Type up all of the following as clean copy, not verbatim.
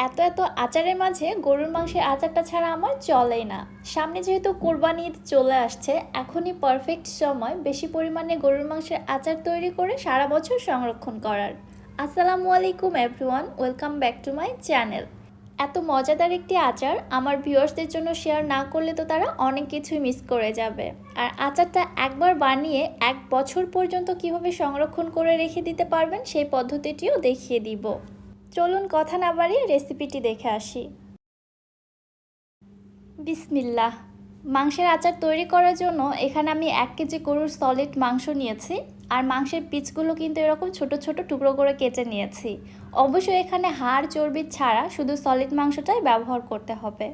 এত এত আচারের মাঝে গরুর মাংসের আচারটা ছাড়া আমার চলেই না। সামনে যেহেতু কোরবানি ঈদ চলে আসছে, এখনই পারফেক্ট সময় বেশি পরিমাণে গরুর মাংসের আচার তৈরি করে সারা বছর সংরক্ষণ করার। আসসালামু আলাইকুম everyone, welcome back to my channel. এত মজাদার একটি আচার আমার ভিউয়ার্সদের জন্য শেয়ার না করলে তো তারা অনেক কিছুই মিস করে যাবে। আর আচারটা একবার বানিয়ে 1 বছর পর্যন্ত কিভাবে সংরক্ষণ করে রেখে দিতে পারবেন সেই পদ্ধতিটিও দেখিয়ে দিব। চলুন কথা না বাড়িয়ে রেসিপিটি দেখে আসি। বিসমিল্লাহ। মাংসের আচার তৈরি করার জন্য এখানে আমি 1 কেজি গরুর সলিড মাংস নিয়েছি। আর মাংসের পিসগুলো কিন্তু এরকম ছোট ছোট টুকরো করে কেটে নিয়েছি। অবশ্যই এখানে হাড় চর্বি ছাড়া শুধু সলিড মাংসটাই ব্যবহার করতে হবে।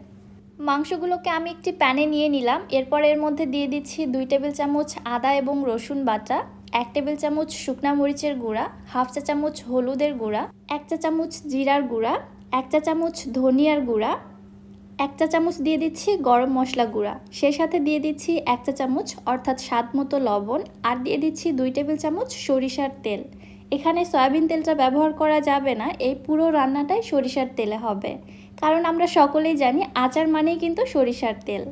মাংসগুলোকে আমি একটি প্যানে নিয়ে নিলাম। এরপর এর মধ্যে দিয়ে দিচ্ছি 2 টেবিল চামচ আদা এবং রসুন বাটা, 1 টেবিল চামচ শুকনা মরিচের গুঁড়া, হাফ চা চামচ হলুদের গুঁড়া, 1 চা চামচ জিরার গুঁড়া, 1 চা চামচ ধনিয়ার গুঁড়া, 1 চা চামচ দিয়ে দিচ্ছি গরম মশলা গুঁড়া, সেই সাথে দিয়ে দিচ্ছি 1 চা চামচ অর্থাৎ স্বাদ মতো লবণ, আর দিয়ে দিচ্ছি 2 টেবিল চামচ সরিষার তেল। এখানে সয়াবিন তেলটা ব্যবহার করা যাবে না, এই পুরো রান্নাটাই সরিষার তেলে হবে, কারণ আমরা সকলেই জানি আচার মানেই কিন্তু সরিষার তেল।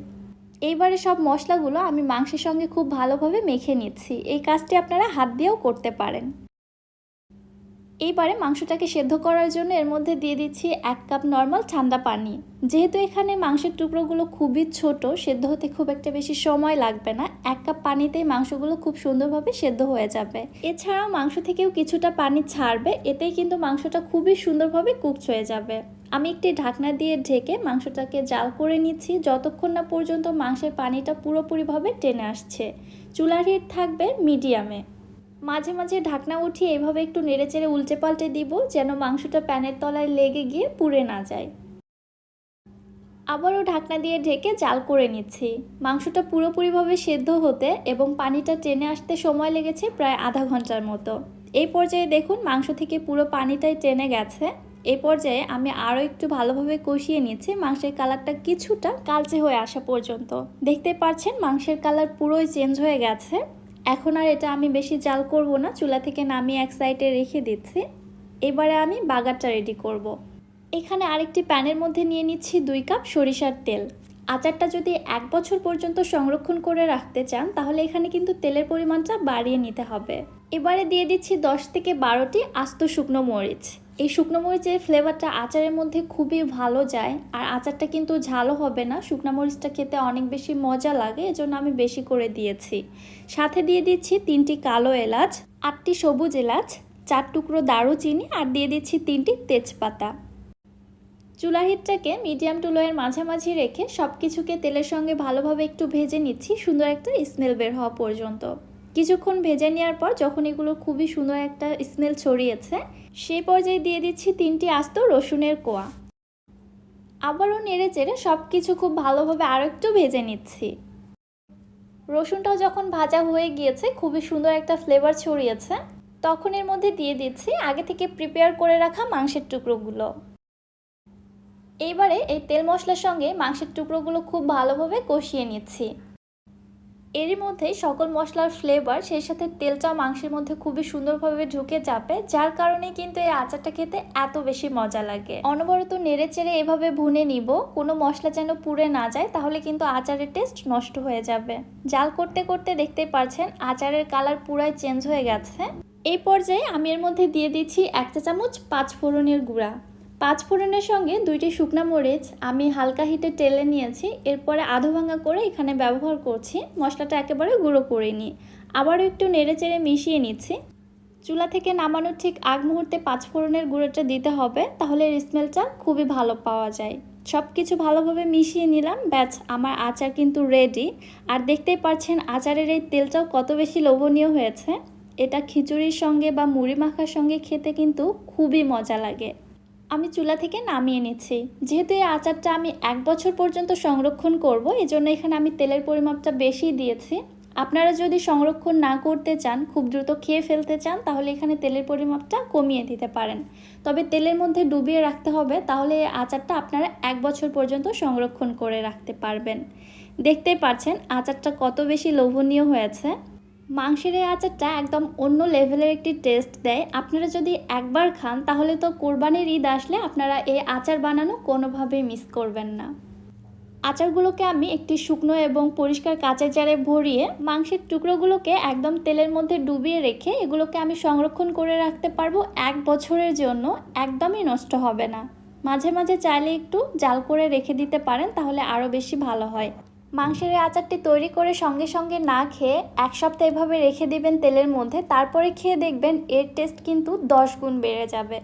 এইবারে সব মশলাগুলো আমি মাংসের সঙ্গে খুব ভালোভাবে মেখে নিচ্ছি। এই কাজটি আপনারা হাত দিয়েও করতে পারেন। এইবারে মাংসটাকে সেদ্ধ করার জন্য এর মধ্যে দিয়ে দিচ্ছি 1 কাপ নর্মাল ঠান্ডা পানি। যেহেতু এখানে মাংসের টুকরোগুলো খুবই ছোট, সেদ্ধ হতে খুব একটা বেশি সময় লাগবে না। 1 কাপ পানিতেই মাংসগুলো খুব সুন্দরভাবে সেদ্ধ হয়ে যাবে। এছাড়াও মাংস থেকেও কিছুটা পানি ছাড়বে, এতেই কিন্তু মাংসটা খুবই সুন্দরভাবে কুকড হয়ে যাবে। আমি একটি ঢাকনা দিয়ে ঢেকে মাংসটাকে জাল করে নিচ্ছি যতক্ষণ না পর্যন্ত মাংসের পানিটা পুরোপুরিভাবে টেনে আসছে। চুলার হিট থাকবে মিডিয়ামে। মাঝে মাঝে ঢাকনা উঠিয়ে এভাবে একটু নেড়েচেড়ে উল্টে পাল্টে দিব, যেন মাংসটা প্যানের তলায় লেগে গিয়ে পুড়ে না যায়। আবারও ঢাকনা দিয়ে ঢেকে জাল করে নিচ্ছি। মাংসটা পুরোপুরিভাবে সেদ্ধ হতে এবং পানিটা টেনে আসতে সময় লেগেছে প্রায় আধা ঘন্টার মতো। এই পর্যায়ে দেখুন মাংস থেকে পুরো পানিটাই টেনে গেছে। এই পর্যায়ে আমি আরও একটু ভালোভাবে কষিয়ে নিচ্ছি, মাংসের কালারটা কিছুটা কালচে হয়ে আসা পর্যন্ত। দেখতে পাচ্ছেন মাংসের কালার পুরোই চেঞ্জ হয়ে গেছে। এখন আর এটা আমি বেশি জাল করব না, চুলা থেকে নামিয়ে এক সাইডে রেখে দিচ্ছি। এবারে আমি বাগারটা রেডি করব। এখানে আরেকটি প্যানের মধ্যে নিয়ে নিচ্ছি 2 কাপ সরিষার তেল। আচারটা যদি 1 বছর পর্যন্ত সংরক্ষণ করে রাখতে চান তাহলে এখানে কিন্তু তেলের পরিমাণটা বাড়িয়ে নিতে হবে। এবারে দিয়ে দিচ্ছি 10 থেকে 12টি আস্ত শুকনো মরিচ। এই শুকনো মরিচের ফ্লেভারটা আচারের মধ্যে খুবই ভালো যায়, আর আচারটা কিন্তু ঝালও হবে না। শুকনো মরিচটা খেতে অনেক বেশি মজা লাগে, এজন্য আমি বেশি করে দিয়েছি। সাথে দিয়ে দিচ্ছি 3টি কালো এলাচ, 8টি সবুজ এলাচ, 4 টুকরো দারুচিনি, আর দিয়ে দিচ্ছি 3টি তেজপাতা। চুলার হিটটাকে মিডিয়াম টু লোয়ের মাঝামাঝি রেখে সব কিছুকে তেলের সঙ্গে ভালোভাবে একটু ভেজে নিচ্ছি, সুন্দর একটা স্মেল বের হওয়া পর্যন্ত। কিছুক্ষণ ভেজে নেওয়ার পর যখন এগুলো খুবই সুন্দর একটা স্মেল ছড়িয়েছে, সেই পর্যায়ে দিয়ে দিচ্ছি 3টি আস্ত রসুনের কোয়া। আবারও নেড়ে চেড়ে সব কিছু খুব ভালোভাবে আরও একটু ভেজে নিচ্ছি। রসুনটাও যখন ভাজা হয়ে গিয়েছে, খুবই সুন্দর একটা ফ্লেভার ছড়িয়েছে, তখন এর মধ্যে দিয়ে দিচ্ছি আগে থেকে প্রিপেয়ার করে রাখা মাংসের টুকরোগুলো। এইবারে এই তেল মশলার সঙ্গে মাংসের টুকরোগুলো খুব ভালোভাবে কষিয়ে নিচ্ছি। এরই মধ্যে সকল মশলার ফ্লেভার সেই সাথে তেলটাও মাংসের মধ্যে খুবই সুন্দরভাবে ঢুকে যাবে, যার কারণে কিন্তু এই আচারটা খেতে এত বেশি মজা লাগে। অনবরত নেড়ে চেড়ে এভাবে ভুনে নিব, কোনো মশলা যেন পুড়ে না যায়, তাহলে কিন্তু আচারের টেস্ট নষ্ট হয়ে যাবে। জাল করতে করতে দেখতেই পাচ্ছেন আচারের কালার পুরাই চেঞ্জ হয়ে গেছে। এই পর্যায়ে আমি এর মধ্যে দিয়ে দিচ্ছি 1 চা চামচ 5 ফোড়নের গুঁড়া। 5 ফোড়নের সঙ্গে 2টি শুকনা মরিচ আমি হালকা হিটে টেলে নিয়েছি, এরপরে আধো ভাঙা করে এখানে ব্যবহার করছি। মশলাটা একেবারে গুঁড়ো করে নিই। আবারও একটু নেড়ে চেড়ে মিশিয়ে নিচ্ছি। চুলা থেকে নামানোর ঠিক আগ মুহূর্তে 5 ফোড়নের গুঁড়োটা দিতে হবে, তাহলে এর স্মেলটা খুবই ভালো পাওয়া যায়। সব কিছু ভালোভাবে মিশিয়ে নিলাম, ব্যাস আমার আচার কিন্তু রেডি। আর দেখতেই পাচ্ছেন আচারের এই তেলটাও কত বেশি লোভনীয় হয়েছে। এটা খিচুড়ির সঙ্গে বা মুড়ি মাখার সঙ্গে খেতে কিন্তু খুবই মজা লাগে। আমি চুলা থেকে নামিয়ে নিচ্ছি। যেহেতু এই আচারটা আমি 1 বছর পর্যন্ত সংরক্ষণ করব, এজন্য এখানে আমি তেলের পরিমাপটা বেশি দিয়েছি। আপনারা যদি সংরক্ষণ না করতে চান, খুব দ্রুত খেয়ে ফেলতে চান, তাহলে এখানে তেলের পরিমাপটা কমিয়ে দিতে পারেন। তবে তেলের মধ্যে ডুবিয়ে রাখতে হবে, তাহলে এই আচারটা আপনারা 1 বছর পর্যন্ত সংরক্ষণ করে রাখতে পারবেন। দেখতেই পাচ্ছেন আচারটা কত বেশি লোভনীয় হয়েছে। মাংসের এই আচারটা একদম অন্য লেভেলের একটি টেস্ট দেয়। আপনারা যদি একবার খান তাহলে তো কোরবানির ঈদ আসলে আপনারা এই আচার বানানো কোনোভাবেই মিস করবেন না। আচারগুলোকে আমি একটি শুকনো এবং পরিষ্কার কাঁচের জারে ভরিয়ে মাংসের টুকরোগুলোকে একদম তেলের মধ্যে ডুবিয়ে রেখে এগুলোকে আমি সংরক্ষণ করে রাখতে পারবো 1 বছরের জন্য, একদমই নষ্ট হবে না। মাঝে মাঝে চাইলে একটু জাল করে রেখে দিতে পারেন, তাহলে আরও বেশি ভালো হয়। মাংসের এই আচারটি তৈরি করে সঙ্গে সঙ্গে না খেয়ে 1 সপ্তাহ এভাবে রেখে দিবেন তেলের মধ্যে, তারপরে খেয়ে দেখবেন এর টেস্ট কিন্তু 10 গুণ বেড়ে যাবে।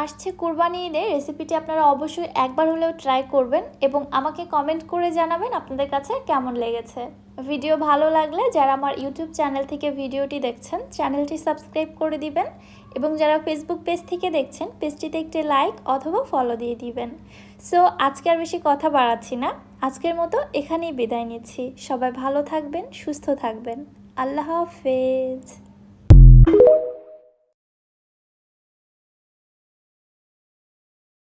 আসছে কুরবানি ঈদে রেসিপিটি আপনারা অবশ্যই একবার হলেও ট্রাই করবেন এবং আমাকে কমেন্ট করে জানাবেন আপনাদের কাছে কেমন লেগেছে। ভিডিও ভালো লাগলে যারা আমার ইউটিউব চ্যানেল থেকে ভিডিওটি দেখছেন চ্যানেলটি সাবস্ক্রাইব করে দিবেন এবং যারা ফেসবুক পেজ থেকে দেখছেন পেজটিতে একটি লাইক অথবা ফলো দিয়ে দিবেন। সো আজকে আর বেশি কথা বাড়াচ্ছি না, আজকের মতো এখানেই বিদায় নিচ্ছি। সবাই ভালো থাকবেন, সুস্থ থাকবেন। আল্লাহ হাফেজ।